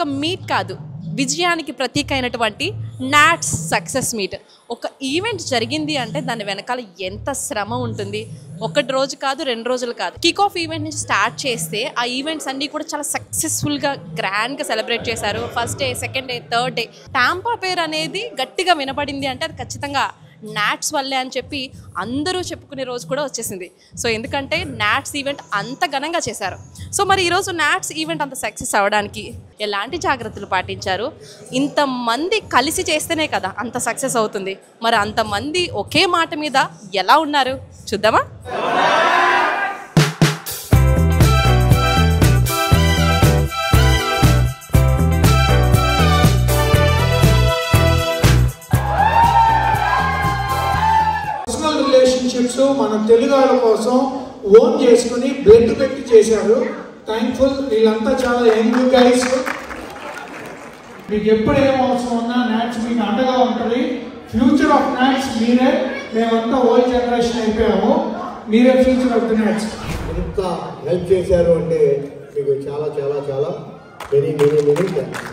ఒక మీట్ కాదు, విజయానికి ప్రతీక అయినటువంటి నాట్స్ సక్సెస్ మీట్. ఒక ఈవెంట్ జరిగింది అంటే దాని వెనకాల ఎంత శ్రమ ఉంటుంది. ఒకటి రోజు కాదు, 2 రోజులు కాదు. కిక్ ఆఫ్ ఈవెంట్ నుంచి స్టార్ట్ చేస్తే ఆ ఈవెంట్స్ అన్నీ కూడా చాలా సక్సెస్ఫుల్గా గ్రాండ్గా సెలబ్రేట్ చేశారు. First day, second day, third day. Tampa పేరు అనేది గట్టిగా వినపడింది అంటే అది ఖచ్చితంగా నాట్స్ వల్లే అని చెప్పి అందరూ చెప్పుకునే రోజు కూడా వచ్చేసింది. సో ఎందుకంటే నాట్స్ ఈవెంట్ అంత ఘనంగా చేశారు. సో మరి ఈరోజు నాట్స్ ఈవెంట్ అంత సక్సెస్ అవ్వడానికి ఎలాంటి జాగ్రత్తలు పాటించారు? ఇంతమంది కలిసి చేస్తేనే కదా అంత సక్సెస్ అవుతుంది. మరి అంతమంది ఒకే మాట మీద ఎలా ఉన్నారు చూద్దామా? రిలేషన్షిప్స్ మన తెలుగు వాళ్ళ కోసం ఓన్ చేసుకుని బ్లడ్ పెట్టి చేశారు. థ్యాంక్ఫుల్. వీళ్ళంతా చాలా యంగ్ గైస్. మీకు ఎప్పుడు ఏం అవసరం ఉన్నా నాట్స్ మీకు అండగా ఉంటుంది. ఫ్యూచర్ ఆఫ్ నాట్స్ మీరే. మేమంతా ఓల్డ్ జనరేషన్ అయిపోయాము, మీరే ఫ్యూచర్ ఆఫ్ ది నాట్స్. ఇంత హెల్ప్ చేశారు అంటే మీకు చాలా చాలా చాలా వెరీ వెరీ వెరీ థ్యాంక్స్.